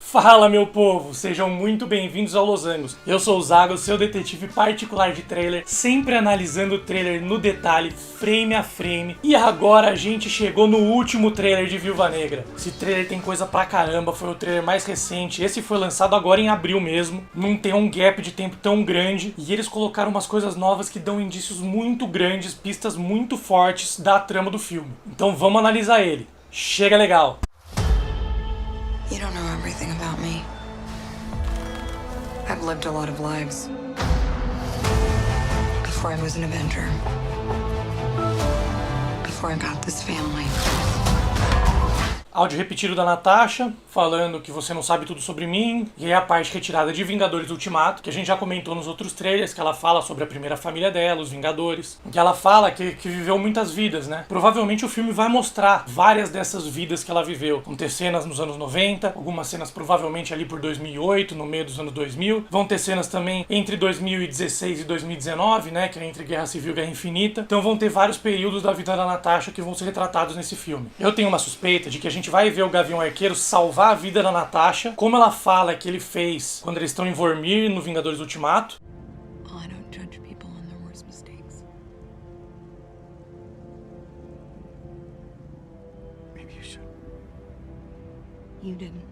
Fala, meu povo! Sejam muito bem-vindos ao Los Angeles. Eu sou o Zago, seu detetive particular de trailer, sempre analisando o trailer no detalhe, frame a frame. E agora a gente chegou no último trailer de Viúva Negra. Esse trailer tem coisa pra caramba, foi o trailer mais recente. Esse foi lançado agora em abril mesmo, não tem um gap de tempo tão grande. E eles colocaram umas coisas novas que dão indícios muito grandes, pistas muito fortes da trama do filme. Então vamos analisar ele. Chega legal! You don't know everything about me. I've lived a lot of lives. Before I was an Avenger. Before I got this family. Áudio repetido da Natasha, falando que você não sabe tudo sobre mim, e é a parte retirada de Vingadores Ultimato, que a gente já comentou nos outros trailers, que ela fala sobre a primeira família dela, os Vingadores, que ela fala que viveu muitas vidas, né? Provavelmente o filme vai mostrar várias dessas vidas que ela viveu. Vão ter cenas nos anos 90, algumas cenas provavelmente ali por 2008, no meio dos anos 2000, vão ter cenas também entre 2016 e 2019, né? Que é entre Guerra Civil e Guerra Infinita. Então vão ter vários períodos da vida da Natasha que vão ser retratados nesse filme. Eu tenho uma suspeita de que a gente vai ver o Gavião Arqueiro salvar a vida da Natasha, como ela fala que ele fez quando eles estão em Vormir no Vingadores Ultimato. Well, I don't judge people on their worst mistakes. Maybe you should. You didn't.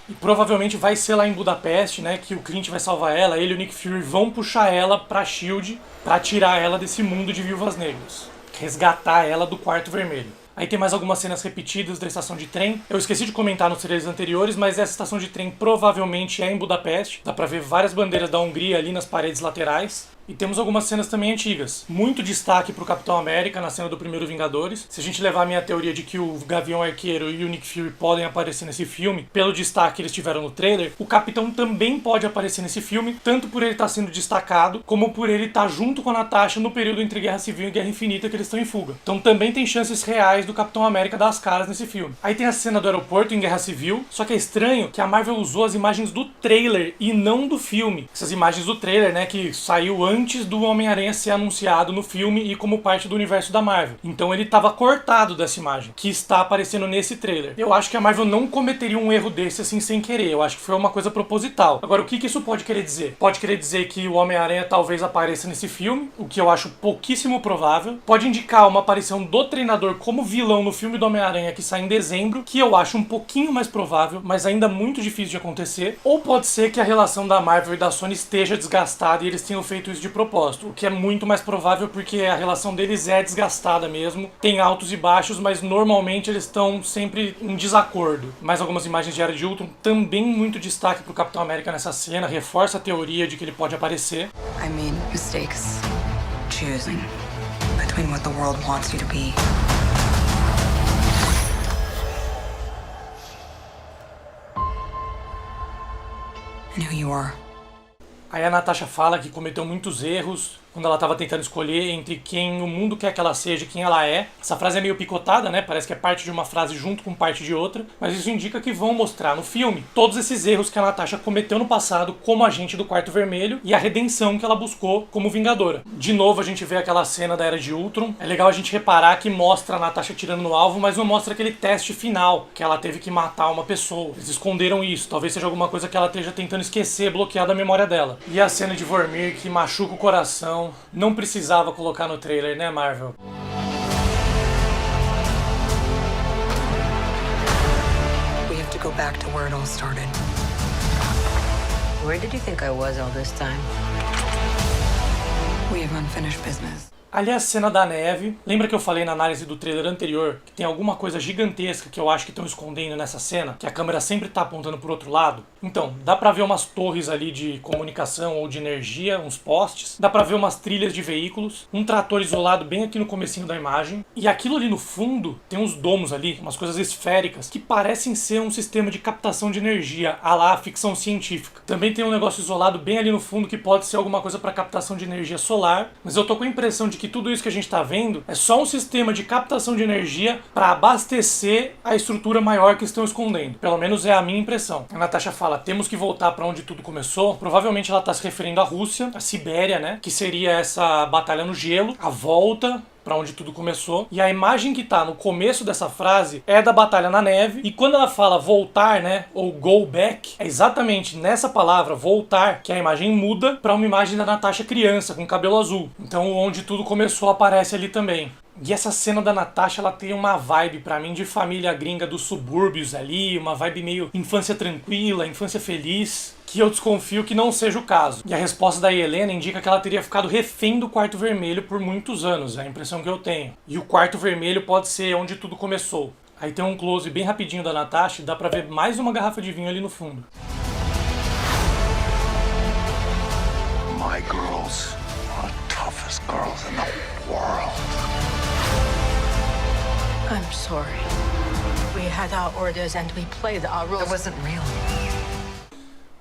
E provavelmente vai ser lá em Budapeste, né, que o Clint vai salvar ela, ele e o Nick Fury vão puxar ela pra SHIELD pra tirar ela desse mundo de viúvas negras, resgatar ela do Quarto Vermelho. Aí tem mais algumas cenas repetidas da estação de trem. Eu esqueci de comentar nos trailers anteriores, mas essa estação de trem provavelmente é em Budapeste. Dá pra ver várias bandeiras da Hungria ali nas paredes laterais. E temos algumas cenas também antigas. Muito destaque pro Capitão América na cena do primeiro Vingadores. Se a gente levar a minha teoria de que o Gavião Arqueiro e o Nick Fury podem aparecer nesse filme, pelo destaque que eles tiveram no trailer, o Capitão também pode aparecer nesse filme, tanto por ele estar sendo destacado, como por ele estar junto com a Natasha no período entre Guerra Civil e Guerra Infinita que eles estão em fuga. Então também tem chances reais do Capitão América dar as caras nesse filme. Aí tem a cena do aeroporto em Guerra Civil, só que é estranho que a Marvel usou as imagens do trailer e não do filme. Essas imagens do trailer, né, que saiu antes do Homem-Aranha ser anunciado no filme e como parte do universo da Marvel. Então ele estava cortado dessa imagem, que está aparecendo nesse trailer. Eu acho que a Marvel não cometeria um erro desse assim sem querer. Eu acho que foi uma coisa proposital. Agora, o que isso pode querer dizer? Pode querer dizer que o Homem-Aranha talvez apareça nesse filme, o que eu acho pouquíssimo provável. Pode indicar uma aparição do treinador como vilão no filme do Homem-Aranha que sai em dezembro, que eu acho um pouquinho mais provável, mas ainda muito difícil de acontecer. Ou pode ser que a relação da Marvel e da Sony esteja desgastada e eles tenham feito isso de propósito, o que é muito mais provável porque a relação deles é desgastada mesmo, tem altos e baixos, mas normalmente eles estão sempre em desacordo. Mais algumas imagens de Era de Ultron, também muito destaque pro Capitão América nessa cena, reforça a teoria de que ele pode aparecer. I made mistakes choosing between what the world wants you to be and who you are. Aí a Natasha fala que cometeu muitos erros quando ela estava tentando escolher entre quem o mundo quer que ela seja e quem ela é. Essa frase é meio picotada, né? Parece que é parte de uma frase junto com parte de outra. Mas isso indica que vão mostrar no filme todos esses erros que a Natasha cometeu no passado como agente do Quarto Vermelho e a redenção que ela buscou como Vingadora. De novo a gente vê aquela cena da Era de Ultron. É legal a gente reparar que mostra a Natasha tirando no alvo, mas não mostra aquele teste final, que ela teve que matar uma pessoa. Eles esconderam isso. Talvez seja alguma coisa que ela esteja tentando esquecer, bloquear da memória dela. E a cena de Vormir que machuca o coração. Não precisava colocar no trailer, né, Marvel? We have to go back to where it all started. Where did you think I was all this time? We have unfinished business. Ali é a cena da neve. Lembra que eu falei na análise do trailer anterior que tem alguma coisa gigantesca que eu acho que estão escondendo nessa cena? Que a câmera sempre tá apontando pro outro lado? Então, dá pra ver umas torres ali de comunicação ou de energia, uns postes. Dá pra ver umas trilhas de veículos. Um trator isolado bem aqui no comecinho da imagem. E aquilo ali no fundo tem uns domos ali, umas coisas esféricas, que parecem ser um sistema de captação de energia, à la ficção científica. Também tem um negócio isolado bem ali no fundo que pode ser alguma coisa pra captação de energia solar. Mas eu tô com a impressão de que tudo isso que a gente está vendo é só um sistema de captação de energia para abastecer a estrutura maior que estão escondendo. Pelo menos é a minha impressão. A Natasha fala, temos que voltar para onde tudo começou. Provavelmente ela está se referindo à Rússia, à Sibéria, né? Que seria essa batalha no gelo, a volta pra onde tudo começou. E a imagem que tá no começo dessa frase é da Batalha na Neve. E quando ela fala voltar, né, ou go back, é exatamente nessa palavra, voltar, que a imagem muda pra uma imagem da Natasha criança, com cabelo azul. Então onde tudo começou aparece ali também. E essa cena da Natasha, ela tem uma vibe pra mim de família gringa dos subúrbios ali, uma vibe meio infância tranquila, infância feliz, que eu desconfio que não seja o caso. E a resposta da Helena indica que ela teria ficado refém do Quarto Vermelho por muitos anos, é a impressão que eu tenho. E o Quarto Vermelho pode ser onde tudo começou. Aí tem um close bem rapidinho da Natasha e dá pra ver mais uma garrafa de vinho ali no fundo. My girls are the toughest girls in the world. I'm sorry. We had our orders and we played our roles. It wasn't real.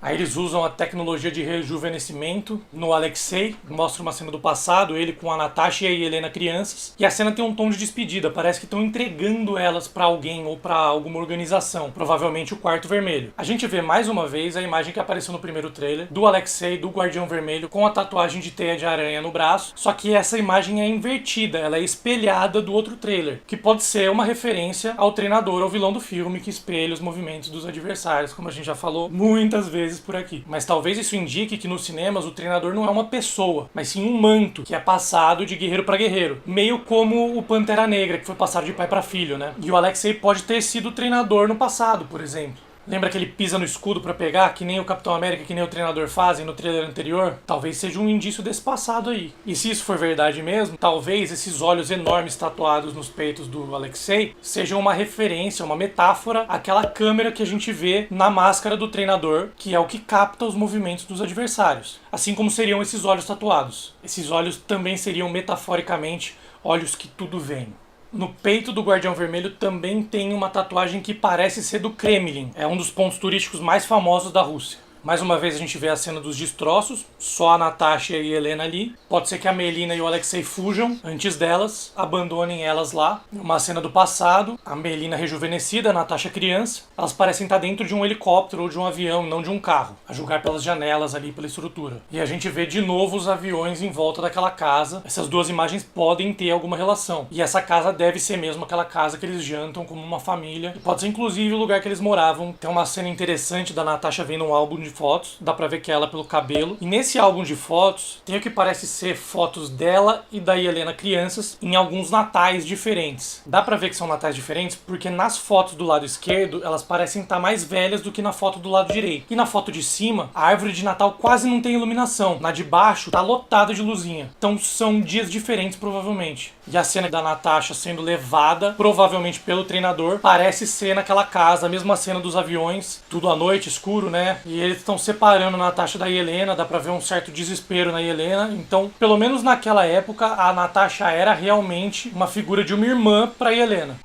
Aí eles usam a tecnologia de rejuvenescimento no Alexei, mostra uma cena do passado, ele com a Natasha e a Helena crianças, e a cena tem um tom de despedida, parece que estão entregando elas pra alguém ou pra alguma organização, provavelmente o Quarto Vermelho. A gente vê mais uma vez a imagem que apareceu no primeiro trailer, do Alexei, do Guardião Vermelho, com a tatuagem de teia de aranha no braço, só que essa imagem é invertida, ela é espelhada do outro trailer, que pode ser uma referência ao treinador ou vilão do filme que espelha os movimentos dos adversários, como a gente já falou muitas vezes por aqui. Mas talvez isso indique que nos cinemas o treinador não é uma pessoa, mas sim um manto, que é passado de guerreiro para guerreiro. Meio como o Pantera Negra, que foi passado de pai para filho, né? E o Alexei pode ter sido treinador no passado, por exemplo. Lembra que ele pisa no escudo pra pegar, que nem o Capitão América, que nem o treinador fazem no trailer anterior? Talvez seja um indício desse passado aí. E se isso for verdade mesmo, talvez esses olhos enormes tatuados nos peitos do Alexei sejam uma referência, uma metáfora àquela câmera que a gente vê na máscara do treinador, que é o que capta os movimentos dos adversários. Assim como seriam esses olhos tatuados. Esses olhos também seriam metaforicamente olhos que tudo veem. No peito do Guardião Vermelho também tem uma tatuagem que parece ser do Kremlin. É um dos pontos turísticos mais famosos da Rússia. Mais uma vez a gente vê a cena dos destroços, só a Natasha e a Helena ali. Pode ser que a Melina e o Alexei fujam antes delas, abandonem elas lá. Uma cena do passado, a Melina rejuvenescida, a Natasha criança. Elas parecem estar dentro de um helicóptero ou de um avião, não de um carro, a julgar pelas janelas ali, pela estrutura. E a gente vê de novo os aviões em volta daquela casa. Essas duas imagens podem ter alguma relação. E essa casa deve ser mesmo aquela casa que eles jantam como uma família. E pode ser inclusive o lugar que eles moravam. Tem uma cena interessante da Natasha vendo um álbum de fotos, dá pra ver que é ela pelo cabelo. E nesse álbum de fotos, tem o que parece ser fotos dela e da Helena crianças em alguns natais diferentes. Dá pra ver que são natais diferentes porque nas fotos do lado esquerdo, elas parecem estar mais velhas do que na foto do lado direito. E na foto de cima, a árvore de Natal quase não tem iluminação. Na de baixo, tá lotada de luzinha. Então são dias diferentes, provavelmente. E a cena da Natasha sendo levada, provavelmente pelo treinador, parece ser naquela casa, a mesma cena dos aviões, tudo à noite, escuro, né? E eles estão separando a Natasha da Helena, dá pra ver um certo desespero na Helena. Então, pelo menos naquela época, a Natasha era realmente uma figura de uma irmã pra Helena.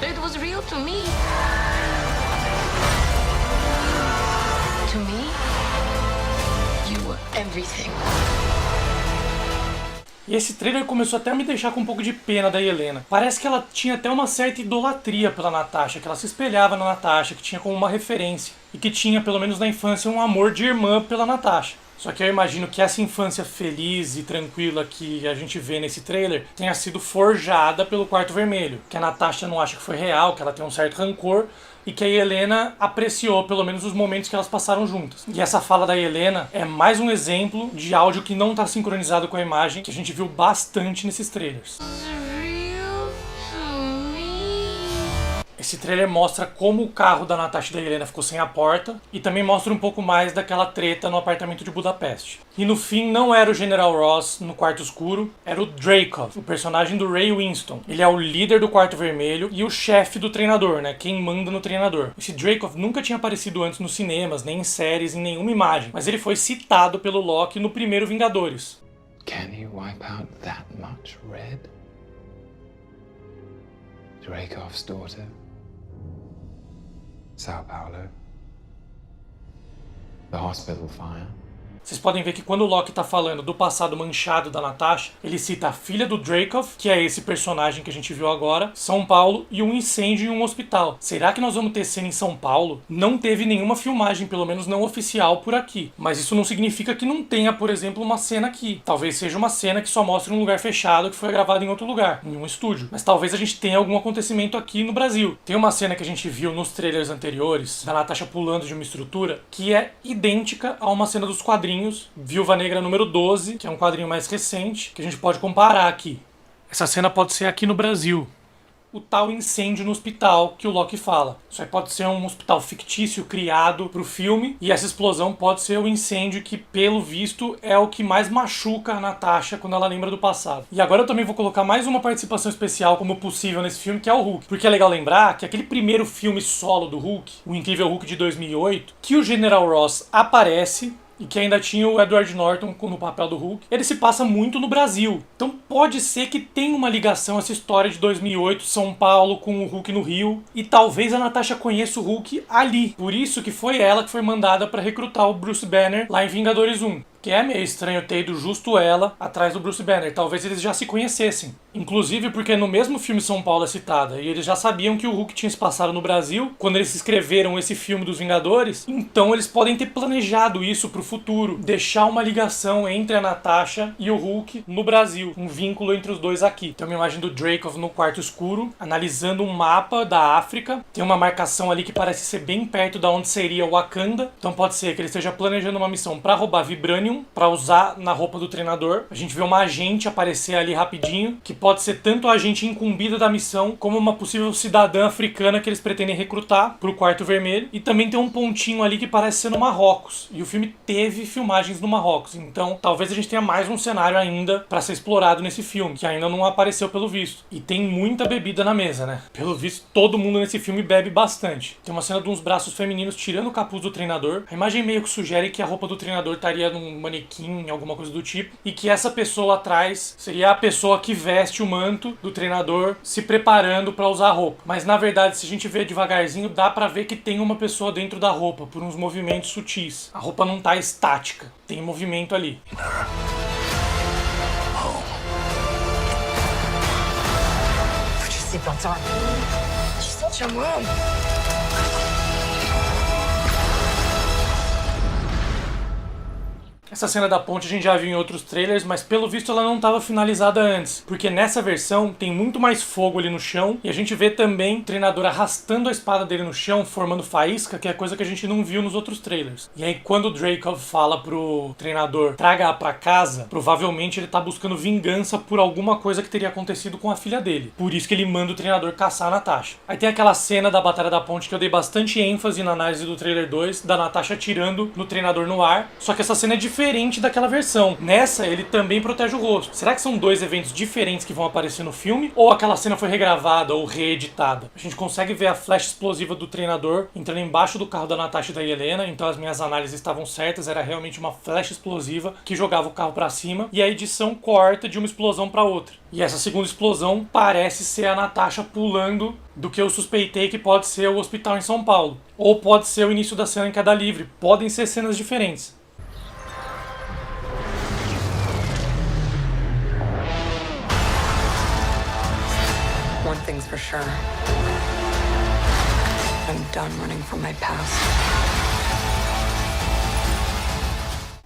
It was real to me. To me, you were everything. E esse trailer começou até a me deixar com um pouco de pena da Helena. Parece que ela tinha até uma certa idolatria pela Natasha, que ela se espelhava na Natasha, que tinha como uma referência. E que tinha, pelo menos na infância, um amor de irmã pela Natasha. Só que eu imagino que essa infância feliz e tranquila que a gente vê nesse trailer tenha sido forjada pelo Quarto Vermelho. Que a Natasha não acha que foi real, que ela tem um certo rancor, e que a Helena apreciou pelo menos os momentos que elas passaram juntas. E essa fala da Helena é mais um exemplo de áudio que não está sincronizado com a imagem, que a gente viu bastante nesses trailers. Esse trailer mostra como o carro da Natasha e da Helena ficou sem a porta e também mostra um pouco mais daquela treta no apartamento de Budapeste. E no fim não era o General Ross no quarto escuro, era o Dreykov, o personagem do Ray Winston. Ele é o líder do Quarto Vermelho e o chefe do treinador, né? Quem manda no treinador. Esse Dreykov nunca tinha aparecido antes nos cinemas, nem em séries, em nenhuma imagem, mas ele foi citado pelo Loki no primeiro Vingadores. Can he wipe out that much red? Dreykov's daughter? Sao Paulo? The hospital fire? vocês podem ver que quando o Loki tá falando do passado manchado da Natasha, ele cita a filha do Dreykov, que é esse personagem que a gente viu agora, São Paulo, e um incêndio em um hospital. Será que nós vamos ter cena em São Paulo? Não teve nenhuma filmagem, pelo menos não oficial, por aqui. Mas isso não significa que não tenha, por exemplo, uma cena aqui. Talvez seja uma cena que só mostre um lugar fechado que foi gravado em outro lugar, em um estúdio. Mas talvez a gente tenha algum acontecimento aqui no Brasil. Tem uma cena que a gente viu nos trailers anteriores, da Natasha pulando de uma estrutura, que é idêntica a uma cena dos quadrinhos Viúva Negra número 12, que é um quadrinho mais recente, que a gente pode comparar aqui. Essa cena pode ser aqui no Brasil. O tal incêndio no hospital que o Loki fala. Isso aí pode ser um hospital fictício criado pro filme, e essa explosão pode ser o incêndio que, pelo visto, é o que mais machuca a Natasha quando ela lembra do passado. E agora eu também vou colocar mais uma participação especial como possível nesse filme, que é o Hulk. Porque é legal lembrar que aquele primeiro filme solo do Hulk, o Incrível Hulk de 2008, que o General Ross aparece, e que ainda tinha o Edward Norton no papel do Hulk, ele se passa muito no Brasil. Então pode ser que tenha uma ligação essa história de 2008, São Paulo com o Hulk no Rio, e talvez a Natasha conheça o Hulk ali. Por isso que foi ela que foi mandada para recrutar o Bruce Banner lá em Vingadores 1. Que é meio estranho ter ido justo ela atrás do Bruce Banner. Talvez eles já se conhecessem. Inclusive porque no mesmo filme São Paulo é citada. E eles já sabiam que o Hulk tinha se passado no Brasil quando eles escreveram esse filme dos Vingadores. Então eles podem ter planejado isso pro futuro. Deixar uma ligação entre a Natasha e o Hulk no Brasil. Um vínculo entre os dois aqui. Tem uma imagem do Dreykov no quarto escuro, analisando um mapa da África. Tem uma marcação ali que parece ser bem perto da onde seria Wakanda. Então pode ser que ele esteja planejando uma missão para roubar Vibranium, para usar na roupa do treinador. A gente vê uma agente aparecer ali rapidinho, que pode ser tanto a agente incumbida da missão, como uma possível cidadã africana que eles pretendem recrutar pro Quarto Vermelho. E também tem um pontinho ali que parece ser no Marrocos. E o filme teve filmagens no Marrocos. Então talvez a gente tenha mais um cenário ainda para ser explorado nesse filme, que ainda não apareceu pelo visto. E tem muita bebida na mesa, né? Pelo visto, todo mundo nesse filme bebe bastante. Tem uma cena de uns braços femininos tirando o capuz do treinador. A imagem meio que sugere que a roupa do treinador estaria num manequim, alguma coisa do tipo, e que essa pessoa atrás seria a pessoa que veste o manto do treinador se preparando para usar a roupa. Mas na verdade, se a gente ver devagarzinho, dá pra ver que tem uma pessoa dentro da roupa, por uns movimentos sutis. A roupa não tá estática, tem movimento ali. Put your seatbelts on. She's such a mom. Essa cena da ponte a gente já viu em outros trailers, mas pelo visto ela não estava finalizada antes, porque nessa versão tem muito mais fogo ali no chão, e a gente vê também o treinador arrastando a espada dele no chão, formando faísca, que é coisa que a gente não viu nos outros trailers. E aí quando o Dreykov fala pro treinador traga-a pra casa, provavelmente ele tá buscando vingança por alguma coisa que teria acontecido com a filha dele. Por isso que ele manda o treinador caçar a Natasha. Aí tem aquela cena da Batalha da Ponte que eu dei bastante ênfase na análise do trailer 2, da Natasha atirando no treinador no ar, só que essa cena é diferente daquela versão. Nessa, ele também protege o rosto. Será que são dois eventos diferentes que vão aparecer no filme? Ou aquela cena foi regravada ou reeditada? A gente consegue ver a flecha explosiva do treinador entrando embaixo do carro da Natasha e da Helena, então as minhas análises estavam certas, era realmente uma flecha explosiva que jogava o carro pra cima, e a edição corta de uma explosão pra outra. E essa segunda explosão parece ser a Natasha pulando do que eu suspeitei que pode ser o hospital em São Paulo. Ou pode ser o início da cena em Queda Livre. Podem ser cenas diferentes. One thing's for sure. I'm done running from my past.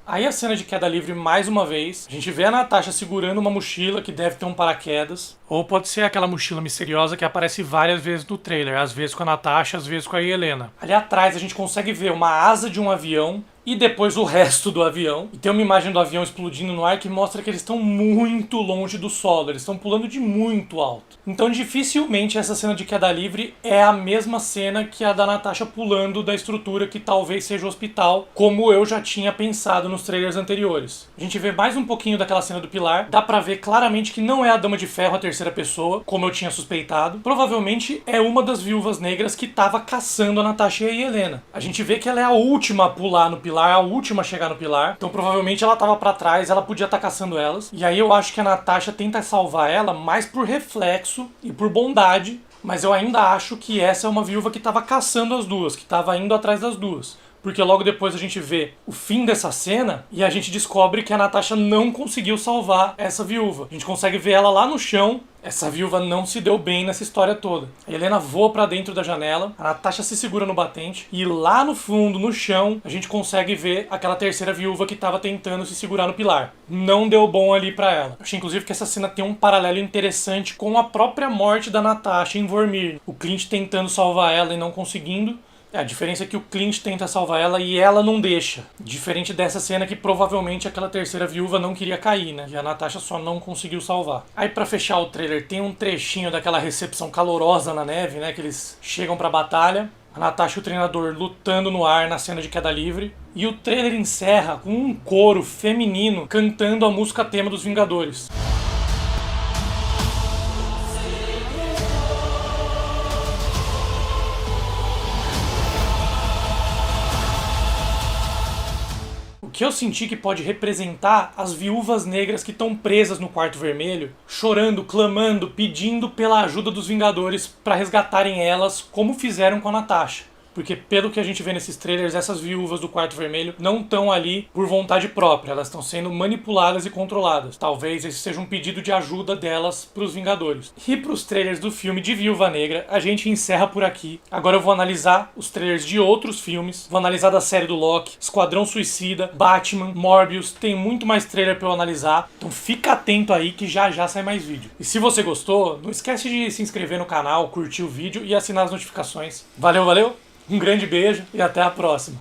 Aí a cena de Queda Livre mais uma vez, a gente vê a Natasha segurando uma mochila que deve ter um paraquedas, ou pode ser aquela mochila misteriosa que aparece várias vezes no trailer, às vezes com a Natasha, às vezes com a Helena. Ali atrás a gente consegue ver uma asa de um avião e depois o resto do avião. E tem uma imagem do avião explodindo no ar que mostra que eles estão muito longe do solo, eles estão pulando de muito alto. Então dificilmente essa cena de Queda Livre é a mesma cena que a da Natasha pulando da estrutura que talvez seja o hospital, como eu já tinha pensado nos trailers anteriores. A gente vê mais um pouquinho daquela cena do pilar, dá pra ver claramente que não é a Dama de Ferro a terceira pessoa, como eu tinha suspeitado. Provavelmente é uma das viúvas negras que tava caçando a Natasha e a Helena. A gente vê que ela é a última a pular no pilar, a última a chegar no pilar, então provavelmente ela tava pra trás, ela podia estar caçando elas. E aí eu acho que a Natasha tenta salvar ela mais por reflexo e por bondade, mas eu ainda acho que essa é uma viúva que tava caçando as duas, que tava indo atrás das duas. porque logo depois a gente vê o fim dessa cena e a gente descobre que a Natasha não conseguiu salvar essa viúva. A gente consegue ver ela lá no chão. Essa viúva não se deu bem nessa história toda. A Helena voa pra dentro da janela, a Natasha se segura no batente e lá no fundo, no chão, a gente consegue ver aquela terceira viúva que tava tentando se segurar no pilar. Não deu bom ali pra ela. Achei inclusive que essa cena tem um paralelo interessante com a própria morte da Natasha em Vormir. O Clint tentando salvar ela e não conseguindo. A diferença é que o Clint tenta salvar ela e ela não deixa. Diferente dessa cena que provavelmente aquela terceira viúva não queria cair, né? E a Natasha só não conseguiu salvar. Aí pra fechar o trailer tem um trechinho daquela recepção calorosa na neve, né? Que eles chegam pra batalha. A Natasha e o treinador lutando no ar na cena de queda livre. E o trailer encerra com um coro feminino cantando a música tema dos Vingadores. Que eu senti que pode representar as viúvas negras que estão presas no Quarto Vermelho, chorando, clamando, pedindo pela ajuda dos Vingadores para resgatarem elas, como fizeram com a Natasha. Porque pelo que a gente vê nesses trailers, essas viúvas do Quarto Vermelho não estão ali por vontade própria, elas estão sendo manipuladas e controladas. Talvez esse seja um pedido de ajuda delas para os Vingadores. E para os trailers do filme de Viúva Negra, a gente encerra por aqui. Agora eu vou analisar os trailers de outros filmes, vou analisar da série do Loki, Esquadrão Suicida, Batman, Morbius, tem muito mais trailer para eu analisar, então fica atento aí que já já sai mais vídeo. E se você gostou, não esquece de se inscrever no canal, curtir o vídeo e assinar as notificações. Valeu, valeu! Um grande beijo e até a próxima.